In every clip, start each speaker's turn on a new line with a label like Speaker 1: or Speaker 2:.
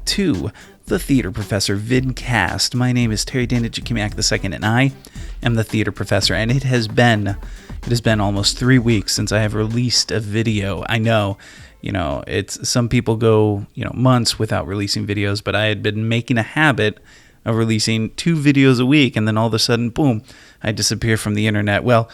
Speaker 1: to the Theater Professor vidcast. My name is Terry Danijikimiak II, and I am the Theater Professor, and it has been almost 3 weeks since I have released a video. I know, it's some people go, months without releasing videos, but I had been making a habit of releasing 2 videos a week, and then all of a sudden, boom, I disappear from the internet. Well,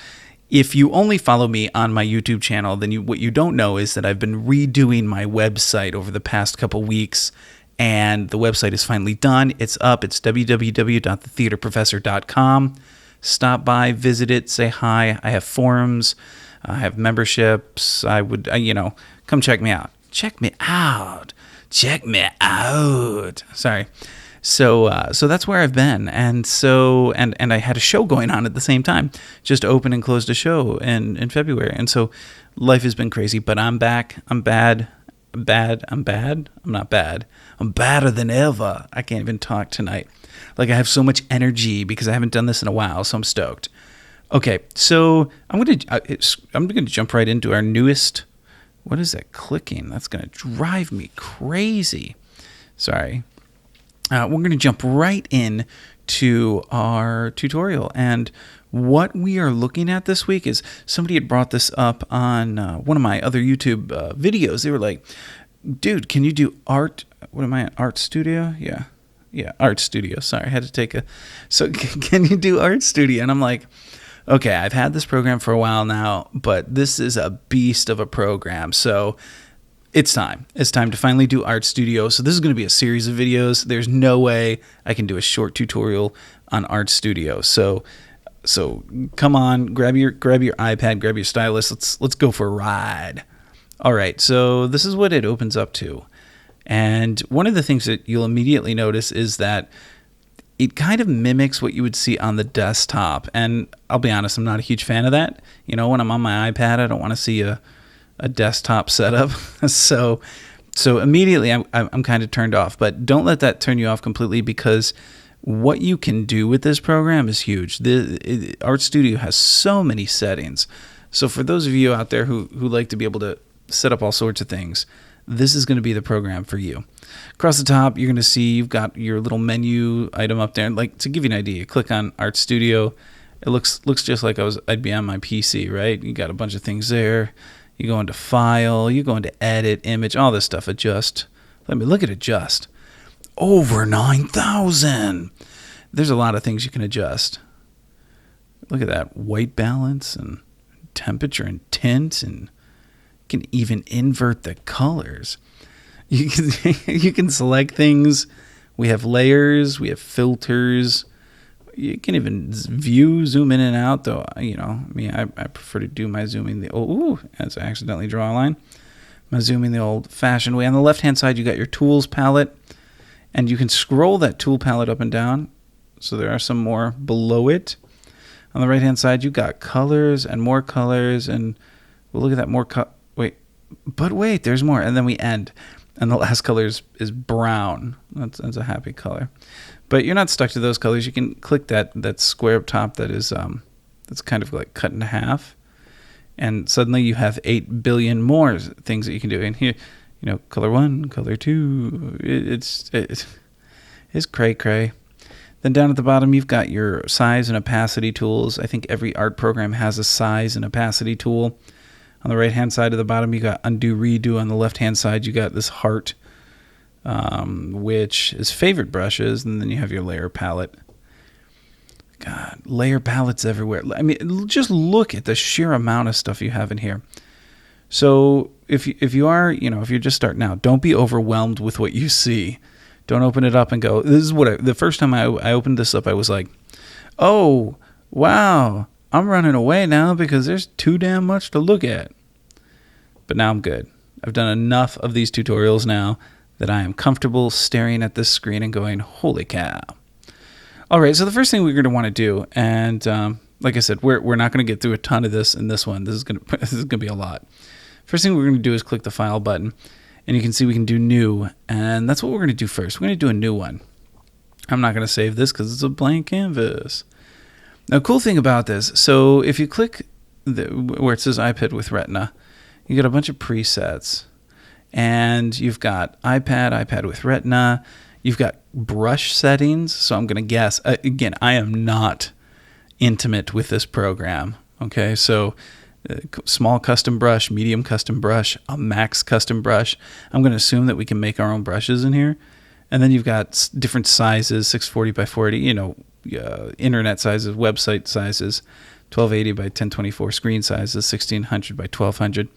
Speaker 1: if you only follow me on my YouTube channel, then what you don't know is that I've been redoing my website over the past couple weeks, and the website is finally done. It's up. It's www.thetheaterprofessor.com. Stop by, visit it, say hi. I have forums. I have memberships. I would, come check me out. Check me out. Sorry. So that's where I've been, and I had a show going on at the same time. Just opened and closed a show in February, and so life has been crazy. But I'm back. I'm bad. I'm not bad. I'm badder than ever. I can't even talk tonight. Like, I have so much energy because I haven't done this in a while, so I'm stoked. Okay, so I'm gonna jump right into our newest. What is that clicking? That's gonna drive me crazy. Sorry. We're going to jump right in to our tutorial, and what we are looking at this week is somebody had brought this up on one of my other YouTube videos. They were like, dude, can you do art? What am I at? ArtStudio? Yeah, ArtStudio. Sorry, I had to take so can you do ArtStudio? And I'm like, okay, I've had this program for a while now, but this is a beast of a program. So it's time. It's time to finally do ArtStudio. So this is going to be a series of videos. There's no way I can do a short tutorial on ArtStudio. So come on, grab your iPad, grab your stylus. Let's go for a ride. All right. So this is what it opens up to. And one of the things that you'll immediately notice is that it kind of mimics what you would see on the desktop. And I'll be honest, I'm not a huge fan of that. When I'm on my iPad, I don't want to see a desktop setup. So immediately I'm kind of turned off, but don't let that turn you off completely, because what you can do with this program is huge. ArtStudio has so many settings. So for those of you out there who like to be able to set up all sorts of things, this is going to be the program for you. Across the top, you're going to see you've got your little menu item up there. Like, to give you an idea, you click on ArtStudio. It looks just like I'd be on my PC, right? You got a bunch of things there. You go into File, you go into Edit, Image, all this stuff, Adjust. Let me look at Adjust. Over 9,000. There's a lot of things you can adjust. Look at that. White balance and temperature and tint, and you can even invert the colors. You can select things. We have layers, we have filters. You can even zoom in and out, though. I prefer to do my zooming as I accidentally draw a line. I'm zooming the old-fashioned way. On the left-hand side, you got your tools palette, and you can scroll that tool palette up and down. So there are some more below it. On the right-hand side, you got colors and more colors, and we'll look at that more. Wait, there's more, and then we end. And the last color is brown. That's a happy color. But you're not stuck to those colors. You can click that square up top that is that's kind of like cut in half, and suddenly you have 8 billion more things that you can do. And here, color 1, color 2. It's cray. Then down at the bottom, you've got your size and opacity tools. I think every art program has a size and opacity tool. On the right-hand side of the bottom, you got undo, redo. On the left-hand side, you got this heart, which is favorite brushes, and then you have your layer palette. God, layer palettes everywhere. I mean, just look at the sheer amount of stuff you have in here. So if you're just starting out, don't be overwhelmed with what you see. Don't open it up and go, this is what the first time I opened this up, I was like, oh, wow, I'm running away now because there's too damn much to look at. But now I'm good. I've done enough of these tutorials now that I am comfortable staring at this screen and going, holy cow. All right, so the first thing we're going to want to do, and like I said, we're not going to get through a ton of this in this one. This is going to be a lot. First thing we're going to do is click the File button, and you can see we can do New, and that's what we're going to do first. We're going to do a new one. I'm not going to save this because it's a blank canvas. Now, cool thing about this, so if you click where it says iPad with Retina, you get a bunch of presets. And you've got iPad with Retina. You've got brush settings. So I'm going to guess, again, I am not intimate with this program. Okay, so small custom brush, medium custom brush, a max custom brush. I'm going to assume that we can make our own brushes in here. And then you've got different sizes, 640 by 40, internet sizes, website sizes, 1280 by 1024, screen sizes, 1600 by 1200.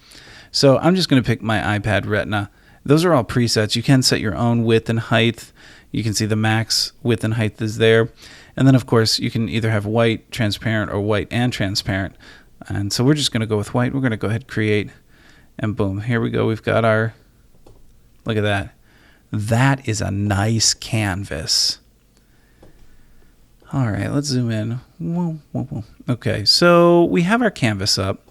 Speaker 1: So I'm just going to pick my iPad Retina. Those are all presets. You can set your own width and height. You can see the max width and height is there. And then, of course, you can either have white, transparent, or white and transparent. And so we're just going to go with white. We're going to go ahead and create. And boom, here we go. We've got our, look at that. That is a nice canvas. All right, let's zoom in. Whoa, whoa, whoa. Okay, so we have our canvas up.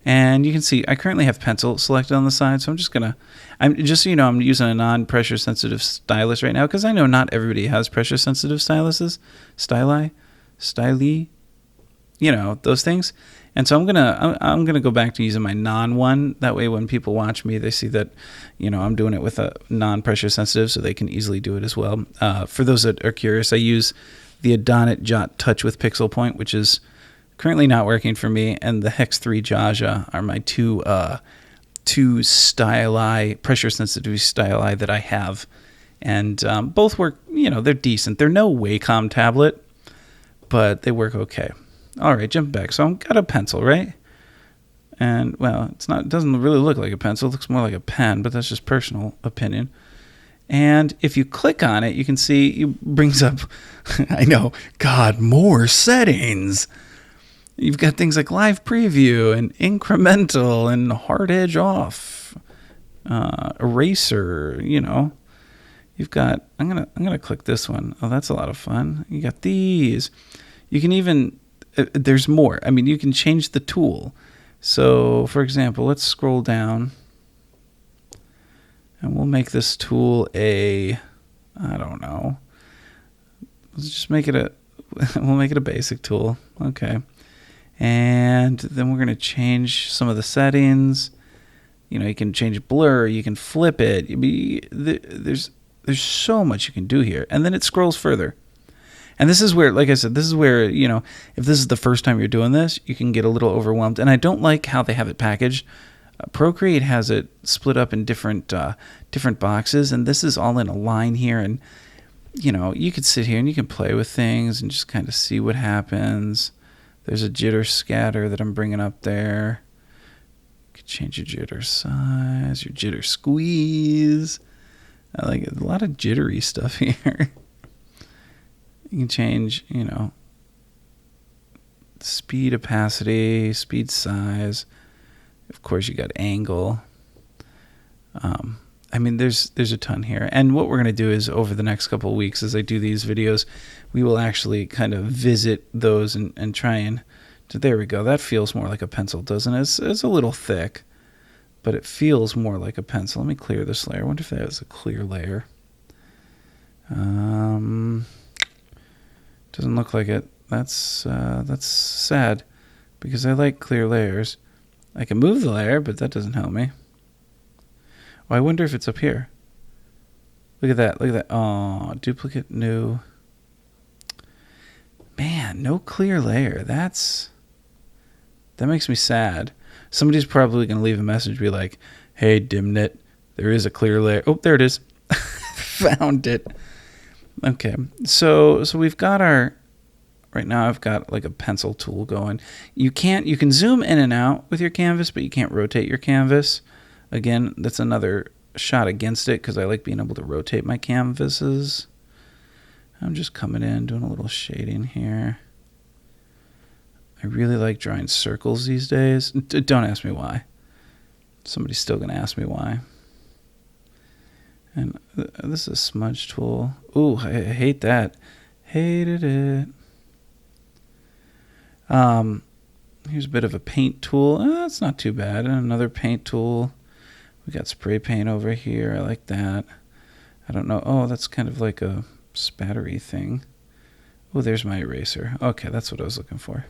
Speaker 1: And you can see I currently have pencil selected on the side, so I'm just just so you know, I'm using a non-pressure sensitive stylus right now because I know not everybody has pressure sensitive styluses, styli, those things. And so I'm gonna go back to using my non-one. That way, when people watch me, they see that I'm doing it with a non-pressure sensitive, so they can easily do it as well. For those that are curious, I use the Adonit Jot Touch with Pixel Point, which is currently not working for me, and the Hex 3 Jaja are my two styli, pressure sensitivity styli that I have, and both work. They're decent. They're no Wacom tablet, but they work okay. All right, jump back. So I've got a pencil, right? And well, it doesn't really look like a pencil. It looks more like a pen, but that's just personal opinion. And if you click on it, you can see it brings up, I know, God, more settings. You've got things like live preview and incremental and hard edge off, eraser. You've got. I'm gonna click this one. Oh, that's a lot of fun. You got these. You can even. There's more. I mean, you can change the tool. So, for example, let's scroll down, and we'll make this tool I don't know. Let's just make it we'll make it a basic tool. Okay. And then we're going to change some of the settings. You can change blur. You can flip it. There's so much you can do here. And then it scrolls further. And this is where, like I said, if this is the first time you're doing this, you can get a little overwhelmed. And I don't like how they have it packaged. Procreate has it split up in different boxes. And this is all in a line here. And, you could sit here and you can play with things and just kind of see what happens. There's a jitter scatter that I'm bringing up there. You could change your jitter size, your jitter squeeze. I like it. A lot of jittery stuff here. You can change, speed, opacity, speed, size. Of course, you got angle. There's a ton here. And what we're going to do is over the next couple of weeks as I do these videos, we will actually kind of visit those and try and... There we go. That feels more like a pencil, doesn't it? It's a little thick, but it feels more like a pencil. Let me clear this layer. I wonder if that is a clear layer. Doesn't look like it. That's sad because I like clear layers. I can move the layer, but that doesn't help me. Oh, I wonder if it's up here. Look at that. Look at that. Oh, duplicate, new. Man, no clear layer. That makes me sad. Somebody's probably going to leave a message be like, hey, Dimnit, there is a clear layer. Oh, there it is. Found it. Okay. So we've got right now I've got like a pencil tool going. You can zoom in and out with your canvas, but you can't rotate your canvas. Again, that's another shot against it because I like being able to rotate my canvases. I'm just coming in, doing a little shading here. I really like drawing circles these days. Don't ask me why. Somebody's still going to ask me why. And this is a smudge tool. Ooh, I hate that. Hated it. Here's a bit of a paint tool. That's not too bad. And another paint tool. We got spray paint over here. I like that. I don't know. Oh, that's kind of like a spattery thing. Oh, there's my eraser. Okay, that's what I was looking for.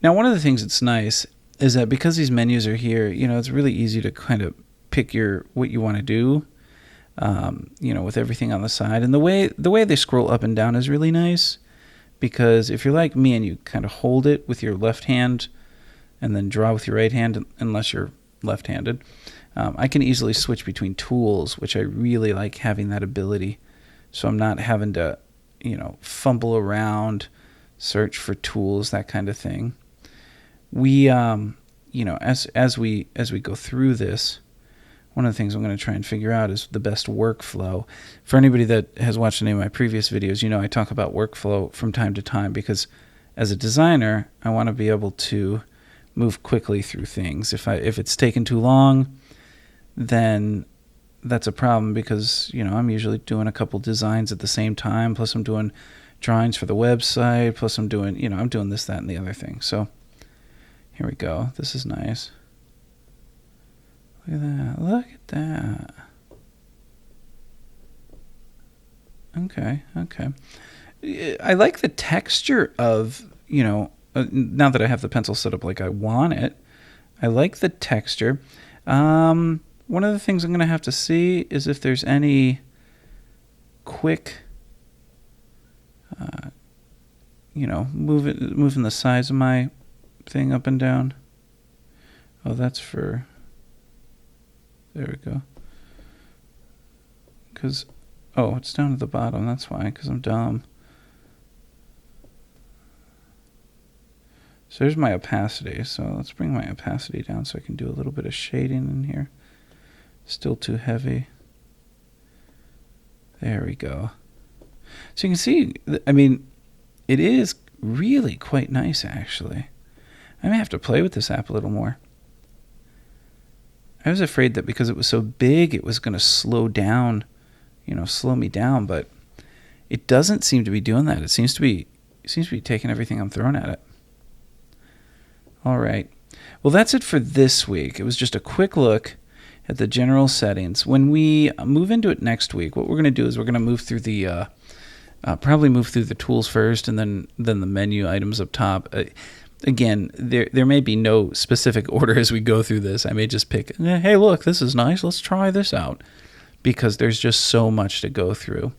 Speaker 1: Now, one of the things that's nice, is that because these menus are here, it's really easy to kind of pick what you want to do, with everything on the side. And the way they scroll up and down is really nice, because if you're like me and you kind of hold it with your left hand and then draw with your right hand, unless you're left-handed, I can easily switch between tools, which I really like having that ability. So I'm not having to, fumble around, search for tools, that kind of thing. We, as we go through this, one of the things I'm going to try and figure out is the best workflow. For anybody that has watched any of my previous videos, I talk about workflow from time to time, because as a designer, I want to be able to move quickly through things. If it's taken too long, then that's a problem, because I'm usually doing a couple designs at the same time, plus I'm doing drawings for the website, plus I'm doing I'm doing this, that, and the other thing. So here we go. This is nice. Look at that. Okay. I like the texture of, now that I have the pencil set up like I want it, I like the texture. One of the things I'm going to have to see is if there's any quick, moving the size of my thing up and down. Oh, that's for... There we go. It's down at the bottom. That's why, because I'm dumb. So there's my opacity. So let's bring my opacity down so I can do a little bit of shading in here. Still too heavy. There we go. So you can see, it is really quite nice, actually. I may have to play with this app a little more. I was afraid that because it was so big, it was going to slow me down, but it doesn't seem to be doing that. It seems to be taking everything I'm throwing at it. All right. Well, that's it for this week. It was just a quick look at the general settings. When we move into it next week, what we're going to do is we're going to move through the probably move through the tools first, and then the menu items up top. Again, there may be no specific order as we go through this. I may just pick, hey, look, this is nice. Let's try this out, because there's just so much to go through.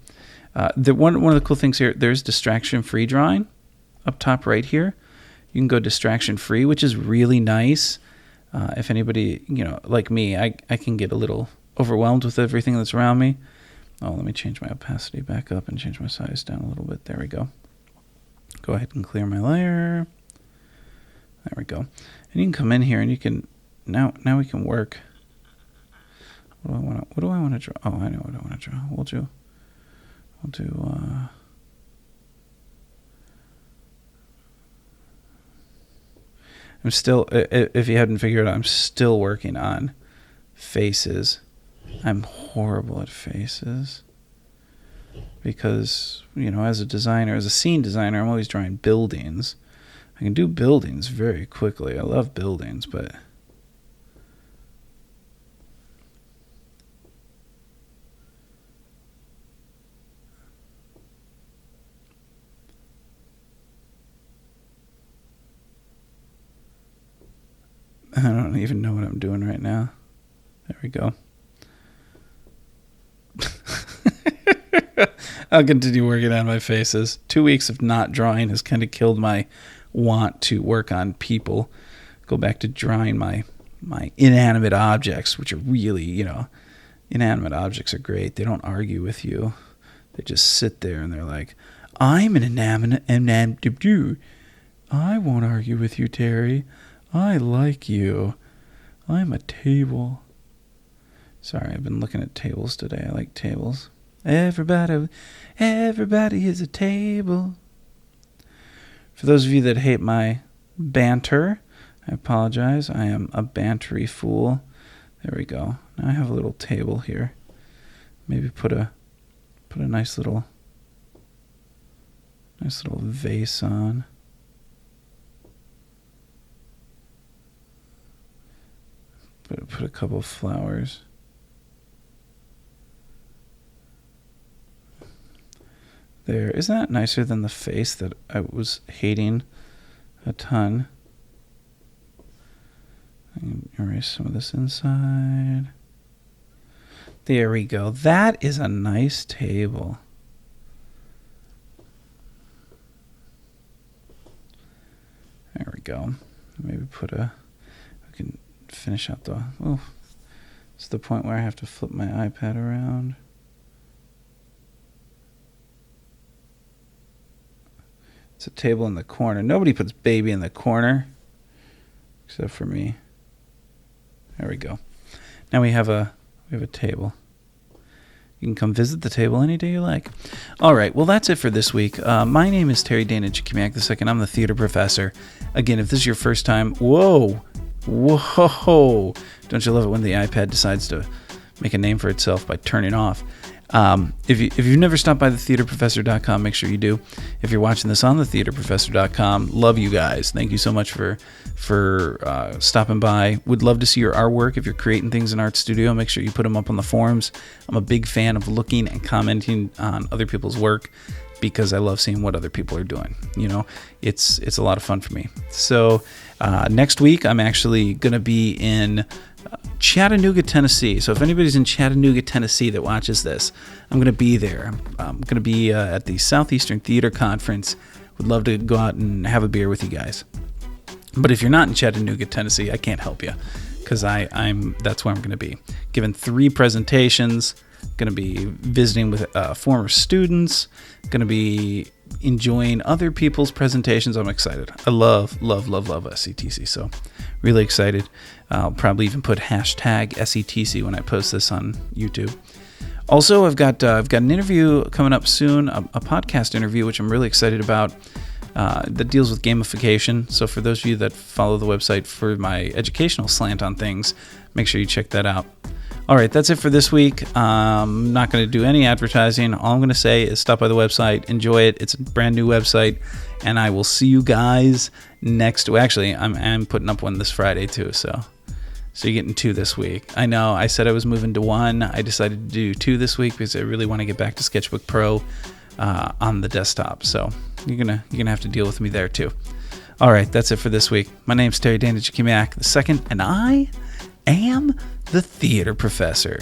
Speaker 1: One of the cool things here, there's distraction-free drawing up top right here. You can go distraction-free, which is really nice. If anybody, like me, I can get a little overwhelmed with everything that's around me. Oh, let me change my opacity back up and change my size down a little bit. There we go. Go ahead and clear my layer. There we go. And you can come in here and you can, now we can work. What do I want to draw? Oh, I know what I want to draw. We'll do I'm still, if you hadn't figured it out, I'm still working on faces. I'm horrible at faces because, as a designer, as a scene designer, I'm always drawing buildings. I can do buildings very quickly. I love buildings, but I don't even know what I'm doing right now. There we go. I'll continue working on my faces. 2 weeks of not drawing has kind of killed my want to work on people. Go back to drawing my inanimate objects, which are really, inanimate objects are great. They don't argue with you. They just sit there and they're like, I'm an inanimate. I won't argue with you, Terry. I like you. I'm a table. Sorry, I've been looking at tables today. I like tables. Everybody is a table. For those of you that hate my banter, I apologize. I am a bantery fool. There we go. Now I have a little table here. Maybe put a nice little vase on. Put a couple of flowers. There. Isn't that nicer than the face that I was hating a ton? I can erase some of this inside. There we go. That is a nice table. There we go. Maybe we can finish out it's the point where I have to flip my iPad around. It's a table in the corner. Nobody puts baby in the corner except for me. There we go. Now we have a table. You can come visit the table any day you like. All right, well, that's it for this week. My name is Terry Dana Chikimiak II. I'm the theater professor. Again, if this is your first time, whoa, don't you love it when the iPad decides to make a name for itself by turning off? If you've never stopped by thetheaterprofessor.com, make sure you do. If you're watching this on thetheaterprofessor.com, love you guys. Thank you so much for stopping by. Would love to see your artwork. If you're creating things in ArtStudio, make sure you put them up on the forums. I'm a big fan of looking and commenting on other people's work because I love seeing what other people are doing. You know, it's a lot of fun for me. So next week, I'm actually going to be in Chattanooga, Tennessee. So if anybody's in Chattanooga, Tennessee that watches this, I'm going to be there. I'm going to be at the Southeastern Theater Conference. Would love to go out and have a beer with you guys. But if you're not in Chattanooga, Tennessee, I can't help you because that's where I'm going to be. Giving 3 presentations, going to be visiting with former students, going to be enjoying other people's presentations. I'm excited. I love SCTC, so really excited. I'll probably even put hashtag SCTC when I post this on YouTube. Also, I've got an interview coming up soon, a podcast interview, which I'm really excited about, that deals with gamification. So for those of you that follow the website for my educational slant on things, make sure you check that out. All right, that's it for this week. I'm not going to do any advertising. All I'm going to say is stop by the website, enjoy it. It's a brand new website, and I will see you guys next week. Actually, I'm putting up one this Friday too, so you're getting 2 this week. I know I said I was moving to 1. I decided to do 2 this week because I really want to get back to Sketchbook Pro on the desktop. So you're gonna have to deal with me there too. All right, that's it for this week. My name's Terry Dana Chikimiak II, and I am the Theater Professor.